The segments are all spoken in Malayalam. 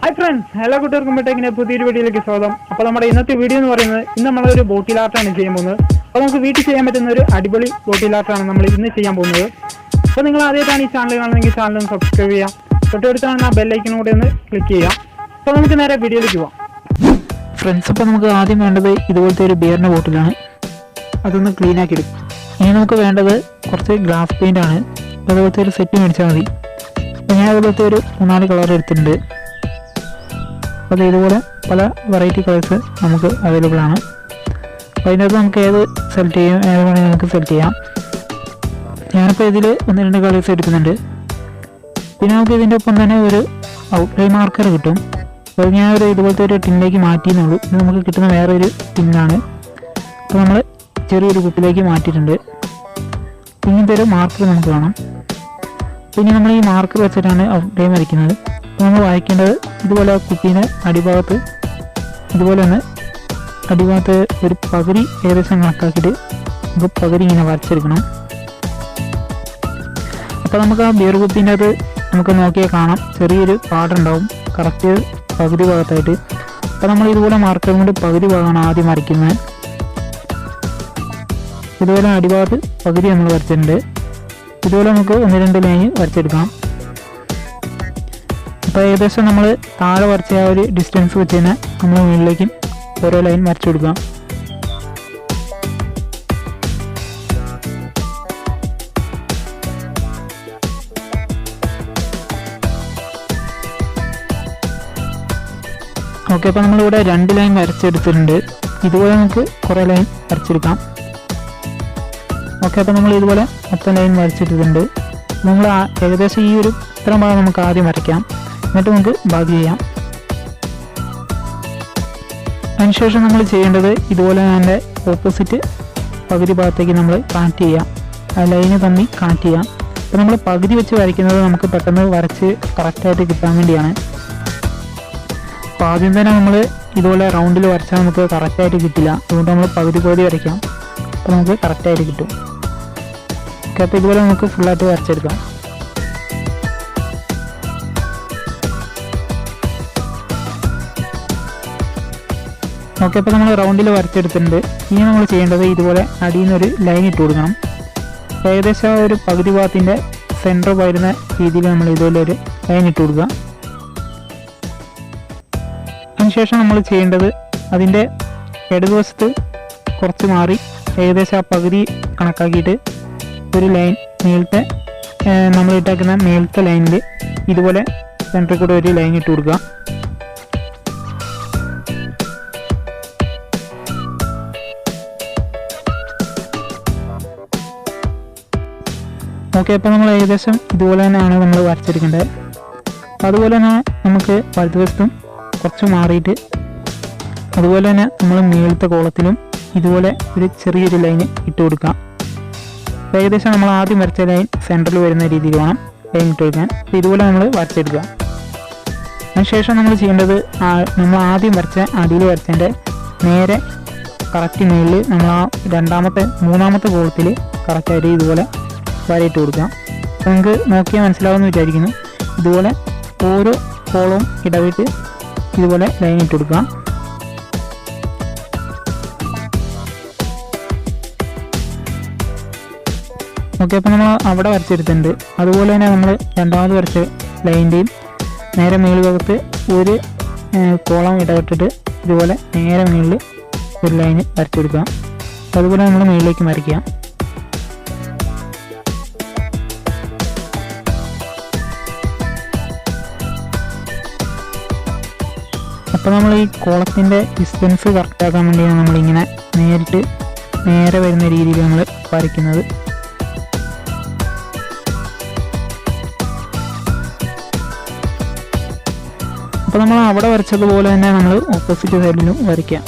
ഹായ് ഫ്രണ്ട്സ്, എല്ലാ കൂട്ടുകാർക്കും ഇങ്ങനെ പുതിയൊരു വീഡിയോയിലേക്ക് സ്വാഗതം. അപ്പോൾ നമ്മുടെ ഇന്നത്തെ വീഡിയോ എന്ന് പറയുന്നത് ഇന്ന് നമ്മളൊരു ബോട്ടിൽ ആർട്ടാണ് ചെയ്യാൻ പോകുന്നത്. അപ്പോൾ നമുക്ക് വീട്ടിൽ ചെയ്യാൻ പറ്റുന്ന ഒരു അടിപൊളി ബോട്ടിൽ ആർട്ടാണ് നമ്മൾ ഇന്ന് ചെയ്യാൻ പോകുന്നത്. അപ്പോൾ നിങ്ങൾ ആദ്യമായിട്ടാണ് ഈ ചാനൽ കാണുന്നതെങ്കിൽ ചാനൽ ഒന്ന് സബ്സ്ക്രൈബ് ചെയ്യാം. തൊട്ടടുത്താണ് ആ ബെല്ലൈക്കനും കൂടെ ഒന്ന് ക്ലിക്ക് ചെയ്യാം. അപ്പോൾ നമുക്ക് നേരെ വീഡിയോയിലേക്ക് പോകാം. ഫ്രണ്ട്സ്, അപ്പോൾ നമുക്ക് ആദ്യം വേണ്ടത് ഇതുപോലത്തെ ഒരു ബിയറിൻ്റെ ബോട്ടിലാണ്. അതൊന്ന് ക്ലീൻ ആക്കി എടുക്കും. ഇനി നമുക്ക് വേണ്ടത് കുറച്ച് ഗ്ലാസ് പെയിൻ്റ് ആണ്. അപ്പോൾ അതുപോലത്തെ ഒരു സെറ്റ് മേടിച്ചാൽ മതി. അപ്പോൾ ഞാൻ അതുപോലത്തെ ഒരു 3-4 കളർ എടുത്തിട്ടുണ്ട്. അപ്പോൾ ഇതുപോലെ പല വെറൈറ്റി കളേഴ്സ് നമുക്ക് അവൈലബിൾ ആണ്. അപ്പോൾ അതിനകത്ത് നമുക്ക് ഏത് സെലക്ട് ചെയ്യും, ഏത് വേണമെങ്കിൽ നമുക്ക് സെലക്ട് ചെയ്യാം. ഞാനിപ്പോൾ ഇതിൽ 1-2 കളേഴ്സ് എടുക്കുന്നുണ്ട്. പിന്നെ നമുക്ക് ഇതിൻ്റെ ഒപ്പം തന്നെ ഒരു ഔട്ട്ലൈൻ മാർക്കർ കിട്ടും. അപ്പോൾ ഞാൻ ഇതുപോലത്തെ ഒരു ടിന്നിലേക്ക് മാറ്റിയെന്നുള്ളൂ. ഇത് നമുക്ക് കിട്ടുന്ന വേറൊരു ടിന്നാണ്. അപ്പോൾ നമ്മൾ ചെറിയൊരു കുപ്പിലേക്ക് മാറ്റിയിട്ടുണ്ട്. ഇങ്ങനത്തെ ഒരു മാർക്കർ നമുക്ക് വേണം. പിന്നെ നമ്മൾ ഈ മാർക്കർ വെച്ചിട്ടാണ് ഔട്ട്ലൈൻ വരയ്ക്കുന്നത്. നമ്മൾ വായിക്കേണ്ടത് ഇതുപോലെ കുപ്പീൻ്റെ അടിഭാഗത്ത് ഇതുപോലെ തന്നെ അടിഭാഗത്ത് ഒരു പകുതി ഏകദേശം കണക്കാക്കിയിട്ട് നമുക്ക് പകുതി ഇങ്ങനെ വരച്ചെടുക്കണം. അപ്പോൾ നമുക്ക് ആ ബിയർ കുപ്പീൻ്റെ അത് നമുക്ക് നോക്കിയാൽ കാണാം, ചെറിയൊരു പാടുണ്ടാവും കറക്റ്റ് പകുതി ഭാഗത്തായിട്ട്. അപ്പോൾ നമ്മൾ ഇതുപോലെ മാർക്കർ കൊണ്ട് പകുതി ഭാഗമാണ് ആദ്യം വരയ്ക്കുന്നത്. ഇതുപോലെ അടിഭാഗത്ത് പകുതി നമ്മൾ വരച്ചിട്ടുണ്ട്. ഇതുപോലെ നമുക്ക് 1-2 ലൈൻ വരച്ചെടുക്കാം. അപ്പോൾ ഏകദേശം നമ്മൾ താഴെ വരച്ച ആ ഒരു ഡിസ്റ്റൻസ് വെച്ച് തന്നെ നമ്മൾ മുകളിലേക്കും ഓരോ ലൈൻ വരച്ചു കൊടുക്കാം. ഓക്കെ, അപ്പോൾ നമ്മളിവിടെ 2 ലൈൻ വരച്ചെടുത്തിട്ടുണ്ട്. ഇതുപോലെ നമുക്ക് കുറേ ലൈൻ വരച്ചെടുക്കാം. ഓക്കെ, അപ്പോൾ നമ്മൾ ഇതുപോലെ മൊത്തം ലൈൻ വരച്ചെടുത്തിട്ടുണ്ട്. നമ്മൾ ഏകദേശം ഈ ഒരു ഇത്രയും ഭാഗം നമുക്ക് ആദ്യം വരയ്ക്കാം, എന്നിട്ട് നമുക്ക് ബാക്കി ചെയ്യാം. അതിനുശേഷം നമ്മൾ ചെയ്യേണ്ടത് ഇതുപോലെ തന്നെ ഓപ്പോസിറ്റ് പകുതി ഭാഗത്തേക്ക് നമ്മൾ കണക്ട് ചെയ്യാം. ആ ലൈന് തമ്മിൽ കണക്ട് ചെയ്യാം. അപ്പോൾ നമ്മൾ പകുതി വെച്ച് വരയ്ക്കുന്നത് നമുക്ക് പെട്ടെന്ന് വരച്ച് കറക്റ്റായിട്ട് കിട്ടാൻ വേണ്ടിയാണ്. അപ്പോൾ ആദ്യം തന്നെ നമ്മൾ ഇതുപോലെ റൗണ്ടിൽ വരച്ചാൽ നമുക്ക് കറക്റ്റായിട്ട് കിട്ടില്ല. അതുകൊണ്ട് നമ്മൾ പകുതി വരയ്ക്കാം. അപ്പോൾ നമുക്ക് കറക്റ്റായിട്ട് കിട്ടും. ഓക്കെ, അപ്പോൾ ഇതുപോലെ നമുക്ക് ഫുള്ളായിട്ട് വരച്ചെടുക്കാം. ഓക്കെ, അപ്പോൾ നമ്മൾ റൗണ്ടിൽ വരച്ചെടുത്തിട്ടുണ്ട്. ഇനി നമ്മൾ ചെയ്യേണ്ടത് ഇതുപോലെ അടിയിൽ നിന്നൊരു ലൈൻ ഇട്ട് കൊടുക്കണം. ഏകദേശം ഒരു പകുതി ഭാഗത്തിൻ്റെ സെൻറ്റർ വരുന്ന രീതിയിൽ നമ്മൾ ഇതുപോലെ ഒരു ലൈൻ ഇട്ട് കൊടുക്കുക. അതിനുശേഷം നമ്മൾ ചെയ്യേണ്ടത് അതിൻ്റെ ഇടതുവശത്ത് കുറച്ച് മാറി ഏകദേശം ആ പകുതി കണക്കാക്കിയിട്ട് ഒരു ലൈൻ മേലത്തെ നമ്മൾ ഇട്ടാക്കുന്ന മേലത്തെ ലൈനിൽ ഇതുപോലെ സെൻറ്ററിൽ കൂടെ ഒരു ലൈൻ ഇട്ട് കൊടുക്കുക. ഓക്കെ, അപ്പോൾ നമ്മൾ ഏകദേശം ഇതുപോലെ തന്നെയാണ് നമ്മൾ വരച്ചെടുക്കേണ്ടത്. അതുപോലെ തന്നെ നമുക്ക് വലതുവശത്തും കുറച്ച് മാറിയിട്ട് അതുപോലെ തന്നെ നമ്മൾ മേളത്തെ കോളത്തിലും ഇതുപോലെ ഒരു ചെറിയൊരു ലൈൻ ഇട്ട് കൊടുക്കാം. ഏകദേശം നമ്മൾ ആദ്യം വരച്ച ലൈൻ സെൻറ്ററിൽ വരുന്ന രീതിയിൽ വേണം ലൈൻ ഇട്ട് കൊടുക്കാൻ. അപ്പോൾ ഇതുപോലെ നമ്മൾ വരച്ചെടുക്കുക. അതിനുശേഷം നമ്മൾ ചെയ്യേണ്ടത് നമ്മൾ ആദ്യം വരച്ച അടിയിൽ വരച്ചതിൻ്റെ നേരെ കറക്റ്റ് മേളിൽ നമ്മൾ ആ മൂന്നാമത്തെ കോളത്തിൽ കറക്റ്റായിട്ട് ഇതുപോലെ വരയിട്ട് കൊടുക്കാം. അപ്പോൾ നിങ്ങൾക്ക് നോക്കിയാൽ മനസ്സിലാവുമെന്ന് വിചാരിക്കുന്നു. ഇതുപോലെ ഓരോ കോളവും ഇടവിട്ട് ഇതുപോലെ ലൈൻ ഇട്ട് കൊടുക്കാം. ഓക്കെ, അപ്പോൾ നമ്മൾ അവിടെ വരച്ചെടുത്തിട്ടുണ്ട്. അതുപോലെ തന്നെ നമ്മൾ രണ്ടാമത് വരച്ച ലൈൻ്റെയും നേരെ മേൽ ഭാഗത്ത് ഒരു കോളം ഇടവിട്ടിട്ട് ഇതുപോലെ നേരെ മേളിൽ ഒരു ലൈൻ വരച്ചെടുക്കാം. അതുപോലെ നമ്മൾ മേളിലേക്ക് വരയ്ക്കാം. അപ്പോൾ നമ്മൾ ഈ കോളത്തിൻ്റെ ഡിസ്റ്റൻസ് കറക്റ്റാക്കാൻ വേണ്ടിയാണ് നമ്മളിങ്ങനെ നേരെ വരുന്ന രീതിയിൽ നമ്മൾ വരയ്ക്കുന്നത്. അപ്പോൾ നമ്മൾ അവിടെ വരച്ചതുപോലെ തന്നെ നമ്മൾ ഓപ്പോസിറ്റ് സൈഡിലും വരയ്ക്കാം.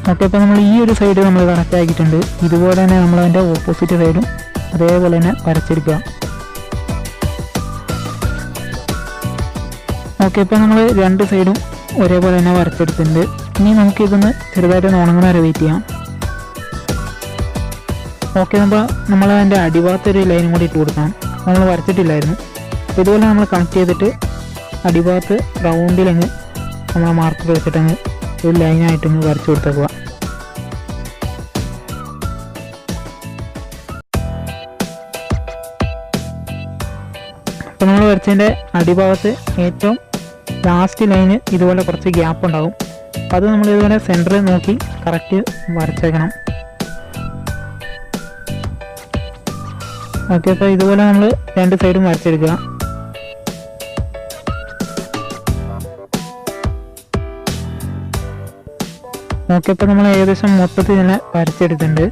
ഓക്കെ, അപ്പോൾ നമ്മൾ ഈ ഒരു സൈഡ് നമ്മൾ കറക്റ്റ് ആക്കിയിട്ടുണ്ട്. ഇതുപോലെ തന്നെ നമ്മൾ അതിൻ്റെ ഓപ്പോസിറ്റ് സൈഡും അതേപോലെ തന്നെ വരച്ചെടുക്കുക. ഓക്കെ, ഇപ്പോൾ നമ്മൾ 2 സൈഡും ഒരേപോലെ തന്നെ വരച്ചെടുത്തിട്ടുണ്ട്. ഇനി നമുക്കിതൊന്ന് ചെറുതായിട്ട് ഉണങ്ങുന്ന വരെ വെയിറ്റ് ചെയ്യാം. ഓക്കെ, നമ്മൾ അതിൻ്റെ അടിഭാഗത്തൊരു ലൈനും കൂടി ഇട്ട് കൊടുക്കണം. നമ്മൾ വരച്ചിട്ടില്ലായിരുന്നു. അപ്പോൾ ഇതുപോലെ നമ്മൾ കണക്ട് ചെയ്തിട്ട് അടിഭാഗത്ത് റൗണ്ടിലങ്ങ് നമ്മളെ മാർക്കർ വെച്ചിട്ടങ്ങ് ഒരു ലൈനായിട്ടങ്ങ് വരച്ചു കൊടുത്തേക്കുക. അപ്പോൾ നമ്മൾ വരച്ചതിൻ്റെ അടിഭാഗത്ത് ഏറ്റവും ലാസ്റ്റ് ലൈന് ഇതുപോലെ കുറച്ച് ഗ്യാപ്പ് ഉണ്ടാകും. അത് നമ്മൾ ഇതുപോലെ സെൻറ്ററിൽ നോക്കി കറക്റ്റ് വരച്ചേക്കണം. ഓക്കെ, അപ്പോൾ ഇതുപോലെ നമ്മൾ രണ്ട് സൈഡും വരച്ചെടുക്കുക. ഓക്കെ, ഇപ്പോൾ നമ്മൾ ഏകദേശം മൊത്തത്തിൽ തന്നെ വരച്ചെടുത്തിട്ടുണ്ട്.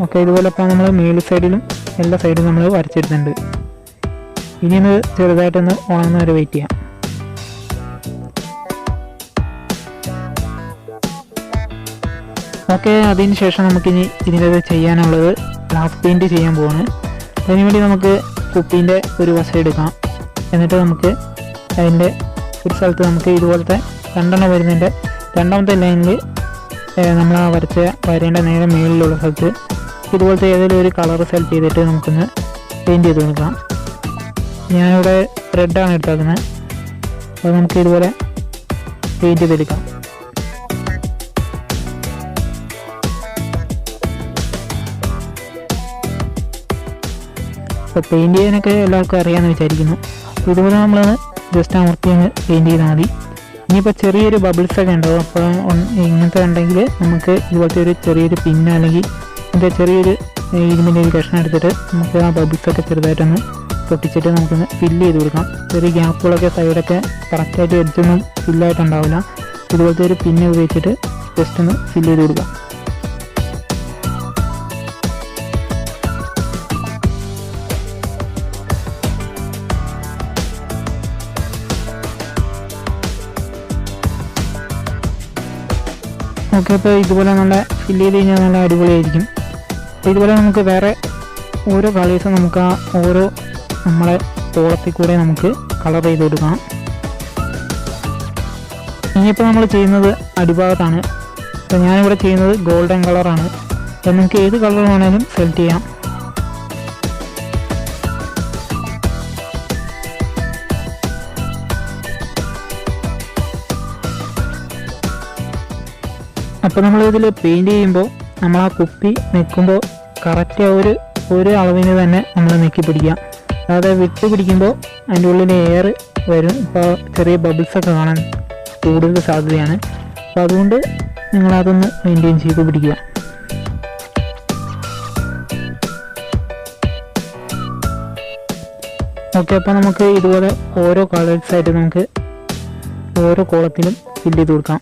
ഓക്കെ, ഇതുപോലെ ഇപ്പോൾ നമ്മൾ മേൽ സൈഡിലും എല്ലാ സൈഡും നമ്മൾ വരച്ചെടുത്തിട്ടുണ്ട്. ഇനി ഒന്ന് ചെറുതായിട്ടൊന്ന് ഉണങ്ങുന്ന വരെ വെയിറ്റ് ചെയ്യാം. ഓക്കെ, അതിന് ശേഷം നമുക്കിനി ഇതിൻ്റെ ചെയ്യാനുള്ളത് ഗ്ലാസ് പെയിൻറ്റ് ചെയ്യാൻ പോവാണ്. അതിനുവേണ്ടി നമുക്ക് കുപ്പീൻ്റെ ഒരു വശം എടുക്കാം. എന്നിട്ട് നമുക്ക് അതിൻ്റെ ഒരു സ്ഥലത്ത് നമുക്ക് ഇതുപോലത്തെ രണ്ടെണ്ണം വരുന്നതിൻ്റെ രണ്ടാമത്തെ ലൈനിൽ നമ്മൾ ആ വരച്ച വരേണ്ട നേരെ മുകളിലുള്ള സ്ഥലത്ത് ഇതുപോലത്തെ ഏതെങ്കിലും ഒരു കളർ സെലക്ട് ചെയ്തിട്ട് നമുക്കൊന്ന് പെയിൻറ്റ് ചെയ്ത് കൊടുക്കാം. ഞാനിവിടെ റെഡാണ് എടുത്തേക്കുന്നത്. അപ്പോൾ നമുക്ക് ഇതുപോലെ പെയിൻറ്റ് ചെയ്തെടുക്കാം. അപ്പോൾ പെയിൻറ്റ് ചെയ്യാനൊക്കെ എല്ലാവർക്കും അറിയാമെന്ന് വിചാരിക്കുന്നു. ഇതുപോലെ നമ്മളൊന്ന് ജസ്റ്റ് അമർത്തി അങ്ങ് പെയിൻറ്റ് ചെയ്താൽ മതി. ഇനിയിപ്പോൾ ചെറിയൊരു ബബിൾസൊക്കെ ഉണ്ടാവും. അപ്പോൾ ഇങ്ങനത്തെ ഉണ്ടെങ്കിൽ നമുക്ക് ഇതുപോലത്തെ ഒരു ചെറിയൊരു പിന്നോ അല്ലെങ്കിൽ ഇതിൻ്റെ ചെറിയൊരു ഇരുമ്പിൻ്റെ ഒരു കഷ്ണം എടുത്തിട്ട് നമുക്ക് ആ ബബിൾസൊക്കെ ചെറുതായിട്ടൊന്ന് പൊട്ടിച്ചിട്ട് നമുക്കൊന്ന് ഫില്ല് ചെയ്ത് കൊടുക്കാം. ചെറിയ ഗ്യാപ്പുകളൊക്കെ സൈഡൊക്കെ കറക്റ്റായിട്ട് എഡ്ജൊന്നും ഫില്ലായിട്ടുണ്ടാവില്ല. ഇതുപോലത്തെ ഒരു പിന്ന് ഉപയോഗിച്ചിട്ട് ജസ്റ്റ് ഒന്ന് ഫില്ല് ചെയ്ത് കൊടുക്കാം. ഓക്കെ, അപ്പോൾ ഇതുപോലെ നല്ല ഫില്ല് ചെയ്ത് കഴിഞ്ഞാൽ നല്ല അടിപൊളിയായിരിക്കും. അപ്പോൾ ഇതുപോലെ നമുക്ക് വേറെ ഓരോ കളേഴ്സും നമുക്ക് ആ ഓരോ നമ്മളെ തോളത്തിൽ കൂടെ നമുക്ക് കളർ ചെയ്ത് കൊടുക്കാം. ഇനിയിപ്പോൾ നമ്മൾ ചെയ്യുന്നത് അടിഭാഗത്താണ്. അപ്പോൾ ഞാനിവിടെ ചെയ്യുന്നത് ഗോൾഡൻ കളറാണ്. അപ്പോൾ നിങ്ങൾക്ക് ഏത് കളർ വേണമെങ്കിലും സെലക്ട് ചെയ്യാം. അപ്പോൾ നമ്മളിതിൽ പെയിൻറ്റ് ചെയ്യുമ്പോൾ നമ്മൾ ആ കുപ്പി നിൽക്കുമ്പോൾ കറക്റ്റ് ഒരു അളവിന് തന്നെ നമ്മൾ നെക്കി പിടിക്കുക. അതായത് വിട്ട് പിടിക്കുമ്പോൾ അതിൻ്റെ ഉള്ളിൽ എയർ വരും. ഇപ്പോൾ ചെറിയ ബബിൾസൊക്കെ കാണാൻ കൂടുതൽ സാധ്യതയാണ്. അപ്പോൾ അതുകൊണ്ട് നിങ്ങളതൊന്ന് മെയിൻറ്റെയിൻ ചെയ്ത് പിടിക്കുക. ഓക്കെ, അപ്പോൾ നമുക്ക് ഇതുപോലെ ഓരോ കളേഴ്സായിട്ട് നമുക്ക് ഓരോ കോളത്തിലും ഫില്ല് ചെയ്ത് കൊടുക്കാം.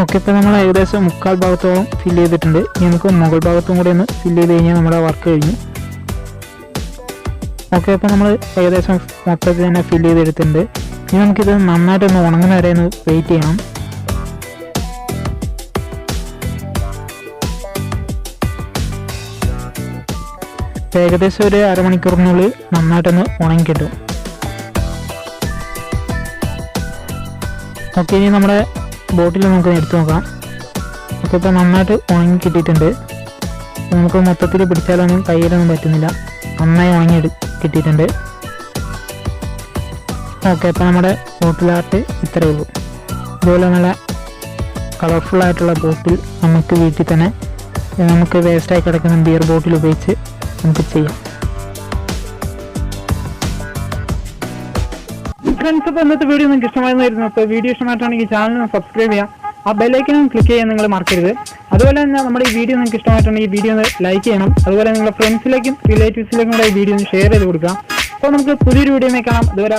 ഓക്കെ, ഇപ്പോൾ നമ്മൾ ഏകദേശം മുക്കാൽ ഭാഗത്തോളം ഫില്ല് ചെയ്തിട്ടുണ്ട്. ഇനി നമുക്ക് മുകൾ ഭാഗത്തും കൂടി ഒന്ന് ഫില്ല് ചെയ്ത് കഴിഞ്ഞാൽ നമ്മുടെ വർക്ക് കഴിഞ്ഞു. ഓക്കെ, അപ്പോൾ നമ്മൾ ഏകദേശം മൊത്തത്തിൽ തന്നെ ഫില്ല് ചെയ്തെടുത്തിട്ടുണ്ട്. ഇനി നമുക്കിത് നന്നായിട്ടൊന്ന് ഉണങ്ങുന്ന വരെ ഒന്ന് വെയിറ്റ് ചെയ്യണം. ഏകദേശം ഒരു അരമണിക്കൂറിനുള്ളിൽ നന്നായിട്ടൊന്ന് ഉണങ്ങി കിട്ടും. ഓക്കെ, ഇനി നമ്മുടെ ബോട്ടിൽ നമുക്ക് എടുത്തു നോക്കാം. അപ്പോൾ ഇപ്പോൾ നന്നായിട്ട് ഉണങ്ങി കിട്ടിയിട്ടുണ്ട്. നമുക്ക് മൊത്തത്തിൽ പിടിച്ചാലൊന്നും കയ്യിലൊന്നും പറ്റുന്നില്ല. നന്നായി ഉണങ്ങി കിട്ടിയിട്ടുണ്ട്. ഓക്കെ, അപ്പോൾ നമ്മുടെ ബോട്ടിൽ ആർട്ട് ഇത്രയേ ഉള്ളൂ. ഇതുപോലെ നല്ല കളർഫുള്ളായിട്ടുള്ള ബോട്ടിൽ നമുക്ക് വീട്ടിൽ തന്നെ നമുക്ക് വേസ്റ്റായി കിടക്കുന്ന ബിയർ ബോട്ടിൽ ഉപയോഗിച്ച് നമുക്ക് ചെയ്യാം. ഫ്രണ്ട്സ്, അപ്പോൾ ഇന്നത്തെ വീഡിയോ നിങ്ങൾക്ക് ഇഷ്ടമായിരുന്നു. അപ്പോൾ വീഡിയോ ഇഷ്ടമായിട്ടാണെങ്കിൽ ചാനൽ സബ്സ്ക്രൈബ് ചെയ്യാം. ആ ബെല്ലൈക്കനും ക്ലിക്ക് ചെയ്യാൻ നിങ്ങൾ മറക്കരുത്. അതുപോലെ തന്നെ നമ്മുടെ ഈ വീഡിയോ നിങ്ങൾക്ക് ഇഷ്ടമായിട്ടുണ്ടെങ്കിൽ ഈ വീഡിയോ ഒന്ന് ലൈക്ക് ചെയ്യണം. അതുപോലെ നിങ്ങളുടെ ഫ്രണ്ട്സിലേക്കും റിലേറ്റീവ്സിലേക്കും കൂടെ ഈ വീഡിയോ ഒന്ന് ഷെയർ ചെയ്ത് കൊടുക്കുക. അപ്പോൾ നമുക്ക് പുതിയൊരു വീഡിയോ കാണാം. അതുവരെ